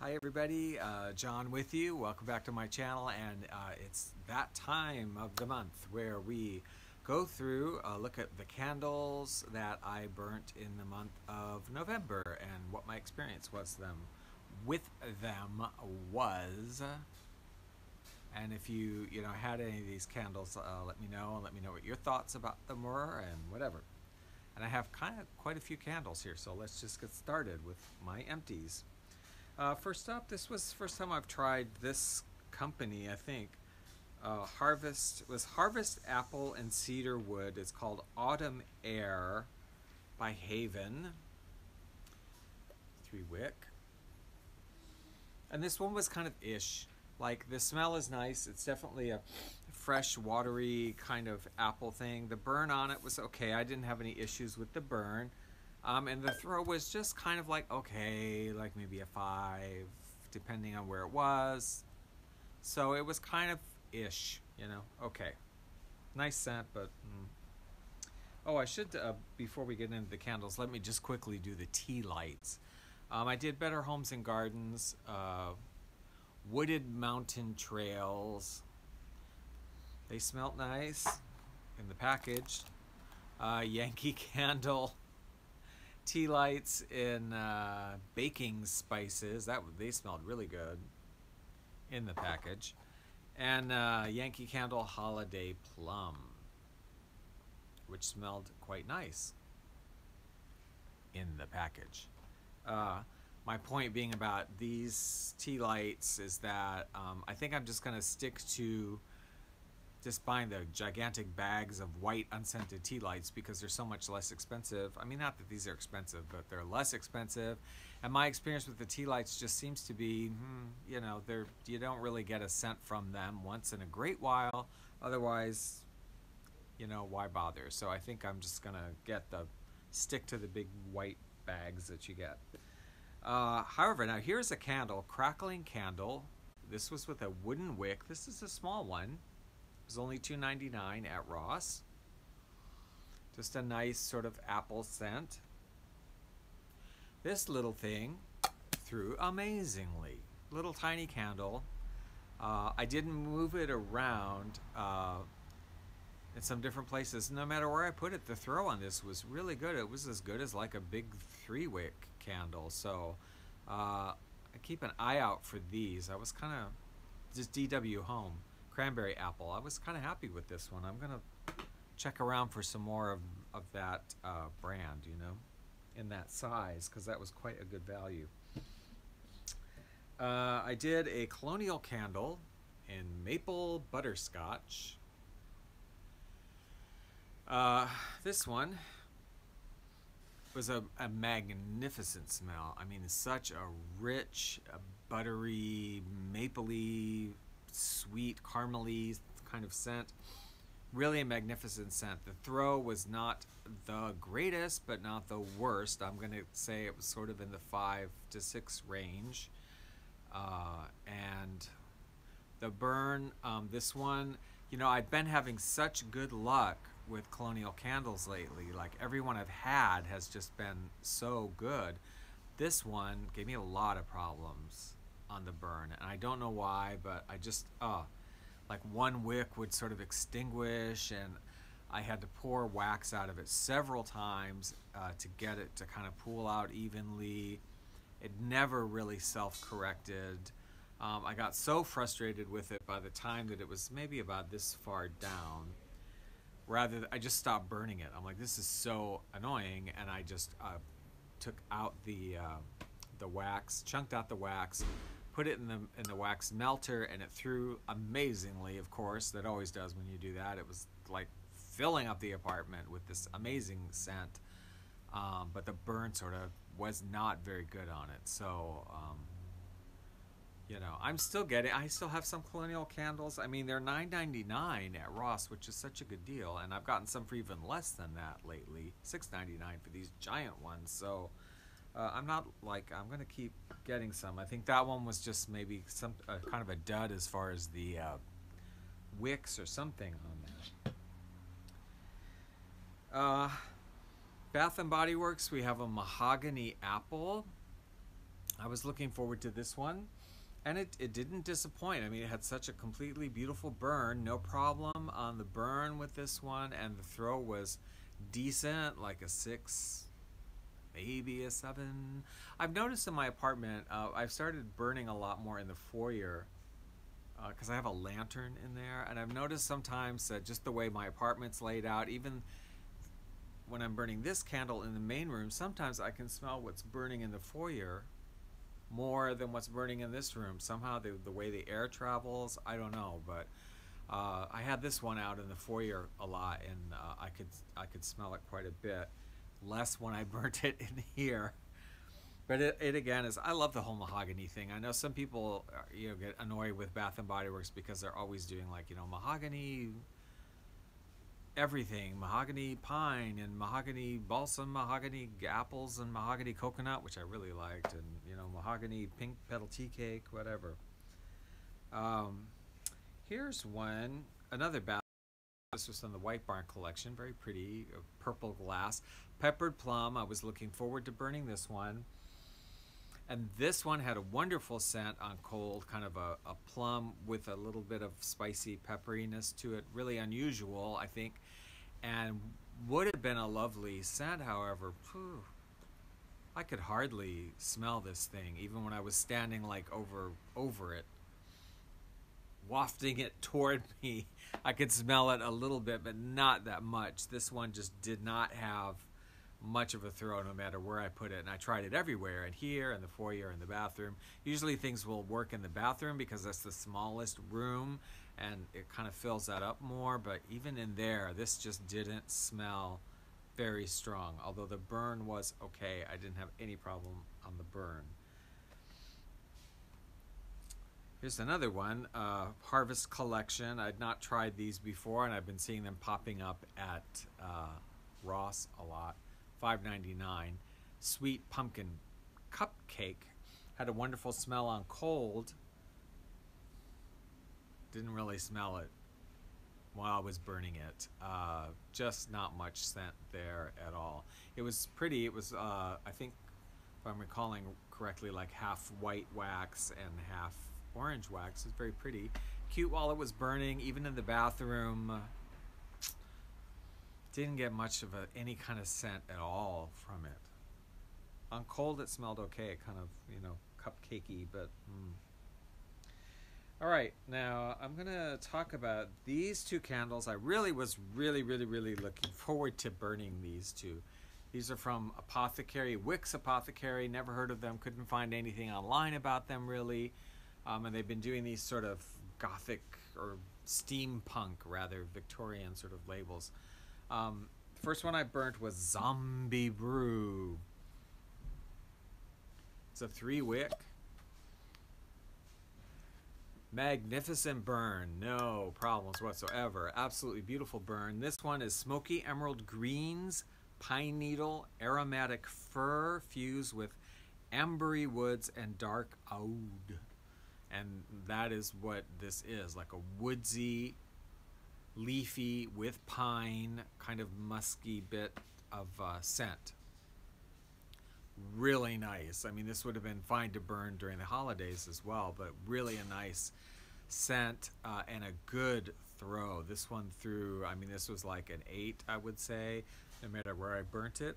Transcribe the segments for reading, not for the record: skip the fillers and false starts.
Hi everybody, John with you. Welcome back to my channel, and it's that time of the month where we go through, look at the candles that I burnt in the month of November and what my experience with them was. And if you had any of these candles, let me know, and let me know what your thoughts about them were and whatever. And I have quite a few candles here, so let's just get started with my empties. First up, this was the first time I've tried this company, I think. Harvest Apple and Cedar Wood. It's called Autumn Air by Haven. 3-wick. And this one was kind of ish. Like, the smell is nice. It's definitely a fresh, watery kind of apple thing. The burn on it was okay. I didn't have any issues with the burn. And the throw was just kind of like, okay, like maybe a 5, depending on where it was. So it was kind of ish, okay. Nice scent, but... Oh, I should, before we get into the candles, let me just quickly do the tea lights. I did Better Homes and Gardens, Wooded Mountain Trails. They smelled nice in the package. Yankee Candle. Tea lights in baking spices. They smelled really good in the package. And Yankee Candle Holiday Plum, which smelled quite nice in the package. My point being about these tea lights is that I think I'm just going to stick to just buying the gigantic bags of white unscented tea lights because they're so much less expensive. I mean, not that these are expensive, but they're less expensive. And my experience with the tea lights just seems to be, you don't really get a scent from them once in a great while. Otherwise, why bother? So I think I'm just gonna stick to the big white bags that you get. However, now here's a candle, crackling candle. This was with a wooden wick. This is a small one. It was only $2.99 at Ross. Just a nice sort of apple scent. This little thing threw amazingly. Little tiny candle. I didn't move it around in some different places. No matter where I put it, the throw on this was really good. It was as good as like a big 3-wick candle. So I keep an eye out for these. I was kind of just DW Home. Cranberry apple. I was kind of happy with this one. I'm gonna check around for some more of that brand, in that size, because that was quite a good value. I did a colonial candle in maple butterscotch. This one was a magnificent smell. I mean, such a rich, buttery, mapley, sweet, caramely kind of scent. Really a magnificent scent. The throw was not the greatest, but not the worst. I'm going to say it was sort of in the 5 to 6 range. And the burn, this one, I've been having such good luck with colonial candles lately. Like, everyone I've had has just been so good. This one gave me a lot of problems on the burn, and I don't know why, but I just like one wick would sort of extinguish, and I had to pour wax out of it several times to get it to kind of pool out evenly. It never really self-corrected. I got so frustrated with it by the time that it was maybe about this far down. I just stopped burning it. I'm like, this is so annoying, and I just took out the wax, chunked out the wax, put it in the wax melter, and it threw amazingly. Of course, that always does when you do that. It was like filling up the apartment with this amazing scent, but the burn sort of was not very good on it. So I still have some colonial candles. I mean, they're $9.99 at Ross, which is such a good deal, and I've gotten some for even less than that lately, $6.99 for these giant ones. So I'm going to keep getting some. I think that one was just maybe some kind of a dud as far as the wicks or something on that. Bath and Body Works, we have a mahogany apple. I was looking forward to this one, and it didn't disappoint. I mean, it had such a completely beautiful burn, no problem on the burn with this one, and the throw was decent, like a 6, maybe a 7. I've noticed in my apartment, I've started burning a lot more in the foyer because I have a lantern in there, and I've noticed sometimes that just the way my apartment's laid out, even when I'm burning this candle in the main room, sometimes I can smell what's burning in the foyer more than what's burning in this room. Somehow the way the air travels, I don't know, but I had this one out in the foyer a lot, and I could smell it quite a bit less when I burnt it in here. But it again is, I love the whole mahogany thing. I know some people get annoyed with Bath and Body Works because they're always doing like mahogany everything, mahogany pine and mahogany balsam, mahogany apples and mahogany coconut, which I really liked, and mahogany pink petal tea cake, whatever. Here's one, another bath. This was from the White Barn collection, very pretty, purple glass, peppered plum. I was looking forward to burning this one. And this one had a wonderful scent on cold, kind of a plum with a little bit of spicy pepperiness to it. Really unusual, I think, and would have been a lovely scent. However, I could hardly smell this thing, even when I was standing like over it, wafting it toward me. I could smell it a little bit, but not that much. This one just did not have much of a throw no matter where I put it, and I tried it everywhere, in here, in the foyer, in the bathroom. Usually things will work in the bathroom because that's the smallest room and it kind of fills that up more, but even in there, this just didn't smell very strong. Although the burn was okay, I didn't have any problem on the burn. Here's another one, Harvest Collection. I'd not tried these before, and I've been seeing them popping up at Ross a lot. $5.99. Sweet pumpkin cupcake. Had a wonderful smell on cold. Didn't really smell it while I was burning it. Just not much scent there at all. It was pretty. It was, I think, if I'm recalling correctly, like half white wax and half orange wax. It's very pretty. Cute while it was burning, even in the bathroom. Didn't get much of any kind of scent at all from it. On cold, it smelled okay, kind of, cupcakey, but All right, now I'm going to talk about these two candles. I really was really looking forward to burning these two. These are from Apothecary, Wicks Apothecary. Never heard of them, couldn't find anything online about them really. And they've been doing these sort of gothic or steampunk, rather, Victorian sort of labels. First one I burnt was Zombie Brew. It's a 3-wick. Magnificent burn, no problems whatsoever. Absolutely beautiful burn. This one is Smoky Emerald Greens, Pine Needle, Aromatic Fir fused with Ambery Woods and Dark Oud. And that is what this is, like a woodsy, leafy with pine, kind of musky bit of scent. Really nice. I mean, this would have been fine to burn during the holidays as well, but really a nice scent and a good throw. This one threw, I mean, this was like an 8, I would say. No matter where I burnt it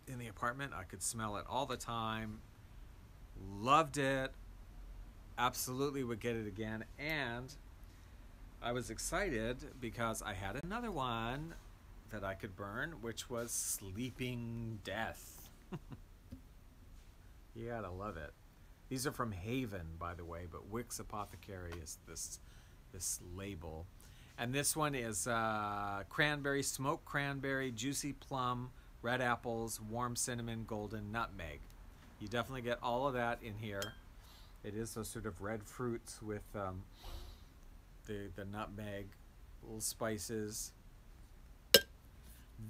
in the apartment, I could smell it all the time. Loved it. Absolutely would get it again. And I was excited because I had another one that I could burn, which was Sleeping Death. You gotta love it. These are from Haven, by the way, but Wicks Apothecary is this label. And this one is cranberry, smoked cranberry, juicy plum, red apples, warm cinnamon, golden nutmeg. You definitely get all of that in here. It is those sort of red fruits with the nutmeg, little spices.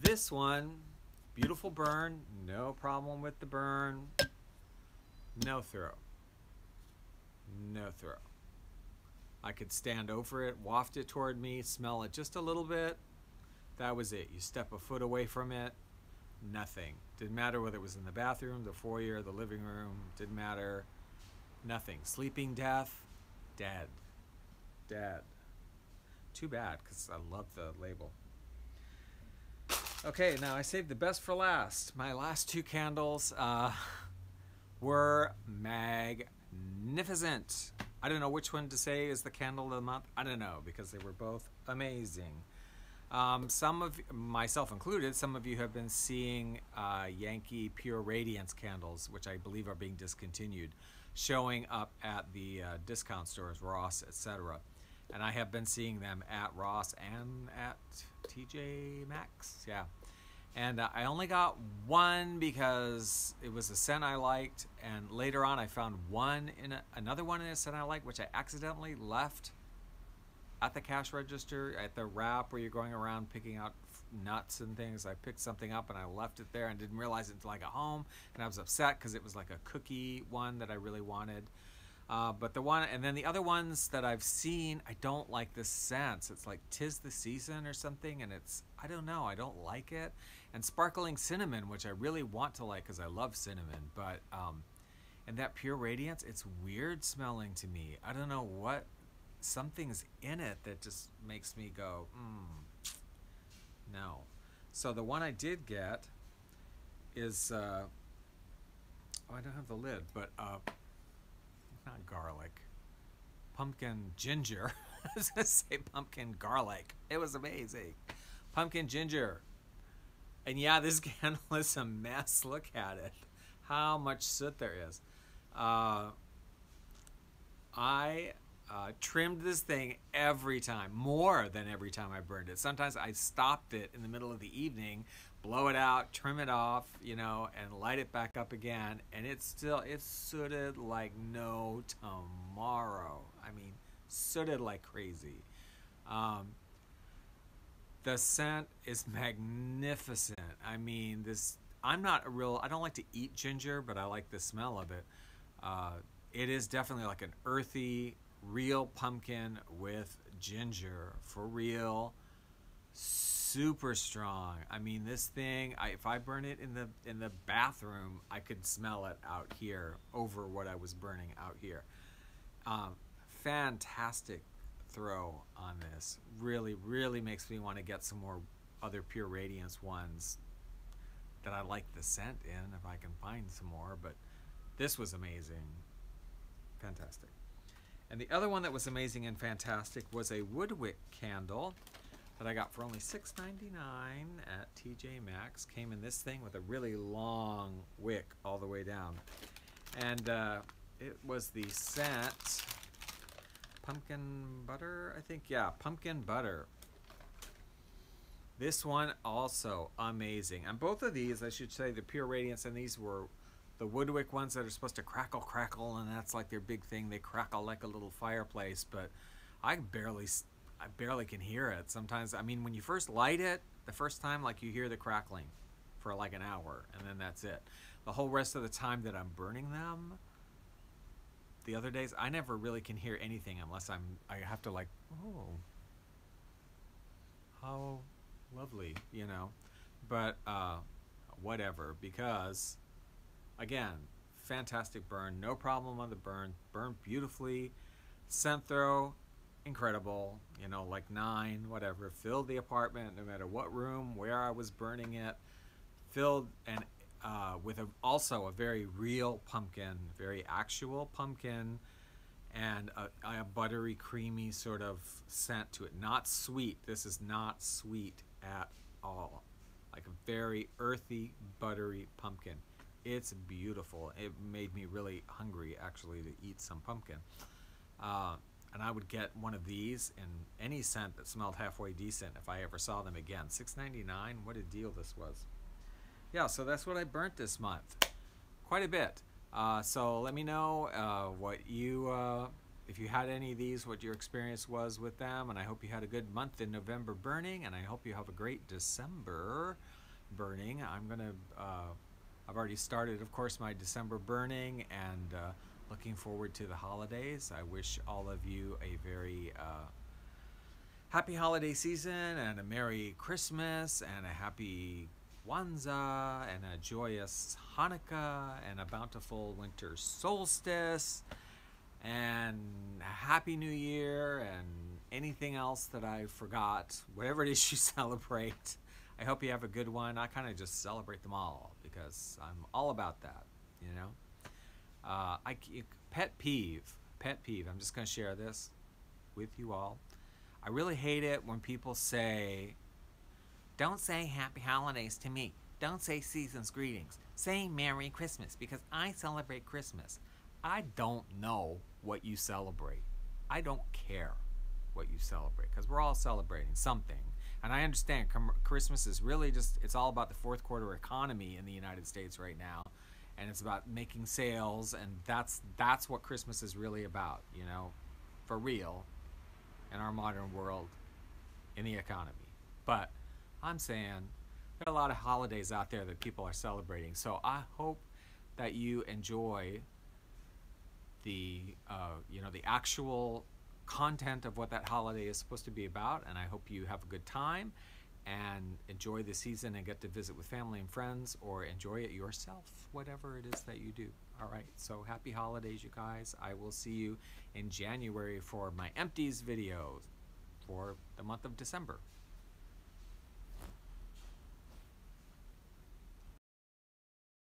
This one, beautiful burn, no problem with the burn. No throw. No throw. I could stand over it, waft it toward me, smell it just a little bit. That was it. You step a foot away from it, nothing. Didn't matter whether it was in the bathroom, the foyer, the living room, didn't matter. Nothing. Sleeping Death, dead. Dead. Too bad, because I love the label. Okay, now I saved the best for last. My last two candles were magnificent. I don't know which one to say is the candle of the month. I don't know, because they were both amazing. Some of, myself included, some of you have been seeing Yankee Pure Radiance candles, which I believe are being discontinued, showing up at the discount stores, Ross, etc. And I have been seeing them at Ross and at TJ Maxx, yeah. And I only got one because it was a scent I liked, and later on I found another one in a scent I liked, which I accidentally left at the cash register, at the wrap where you're going around picking out nuts and things. I picked something up and I left it there and didn't realize it until I got home, and I was upset because it was like a cookie one that I really wanted. But the one, and then the other ones that I've seen, I don't like the scents. It's like 'Tis the Season or something, and it's, I don't know, I don't like it. And Sparkling Cinnamon, which I really want to like because I love cinnamon, but and that Pure Radiance, it's weird smelling to me. I don't know what, something's in it that just makes me go, no. So the one I did get is, oh, I don't have the lid, but not garlic, pumpkin ginger. I was gonna say pumpkin garlic. It was amazing. Pumpkin ginger. And yeah, this candle is a mess. Look at it. How much soot there is. I trimmed this thing every time, more than every time I burned it. Sometimes I stopped it in the middle of the evening, blow it out, trim it off, you know, and light it back up again, and it's sooted like no tomorrow. I mean, sooted like crazy. The scent is magnificent. I mean, I don't like to eat ginger, but I like the smell of it. It is definitely like an earthy, real pumpkin with ginger, for real. Super strong. I mean, this thing, if I burn it in the bathroom, I could smell it out here over what I was burning out here. Fantastic throw on this. Really, really makes me want to get some more other Pure Radiance ones that I like the scent in, if I can find some more, but this was amazing. Fantastic. And the other one that was amazing and fantastic was a woodwick candle that I got for only $6.99 at TJ Maxx. Came in this thing with a really long wick all the way down. And it was the scent pumpkin butter, I think. Yeah, pumpkin butter. This one also amazing. And both of these, I should say, the Pure Radiance, and these were the woodwick ones that are supposed to crackle, and that's like their big thing. They crackle like a little fireplace, but I barely can hear it sometimes. I mean, when you first light it, the first time, like, you hear the crackling for like an hour, and then that's it. The whole rest of the time that I'm burning them, the other days, I never really can hear anything unless I have to, like, oh, how lovely, you know. But whatever, because again, fantastic burn, no problem on the burn, burned beautifully, scent throw, incredible, you know, like 9, whatever, filled the apartment, no matter what room, where I was burning it, filled, and with also a very real pumpkin, very actual pumpkin, and a buttery, creamy sort of scent to it. Not sweet. This is not sweet at all. Like a very earthy, buttery pumpkin. It's beautiful. It made me really hungry, actually, to eat some pumpkin. And I would get one of these in any scent that smelled halfway decent if I ever saw them again. $6.99, what a deal this was. Yeah, so that's what I burnt this month. Quite a bit. So let me know what you, if you had any of these, what your experience was with them, and I hope you had a good month in November burning, and I hope you have a great December burning. I've already started, of course, my December burning, and looking forward to the holidays. I wish all of you a very happy holiday season, and a Merry Christmas, and a happy Kwanzaa, and a joyous Hanukkah, and a bountiful winter solstice, and Happy New Year, and anything else that I forgot, whatever it is you celebrate. I hope you have a good one. I kind of just celebrate them all because I'm all about that, you know. I pet peeve, pet peeve. I'm just going to share this with you all. I really hate it when people say, "Don't say Happy Holidays to me. Don't say Season's Greetings. Say Merry Christmas because I celebrate Christmas." I don't know what you celebrate. I don't care what you celebrate because we're all celebrating something. And I understand Christmas is really just, it's all about the fourth quarter economy in the United States right now. And it's about making sales, and that's what Christmas is really about, you know, for real, in our modern world, in the economy. But I'm saying there are a lot of holidays out there that people are celebrating. So I hope that you enjoy the the actual content of what that holiday is supposed to be about, and I hope you have a good time and enjoy the season and get to visit with family and friends, or enjoy it yourself, whatever it is that you do. All right, so happy holidays, you guys. I will see you in January for my empties video for the month of December.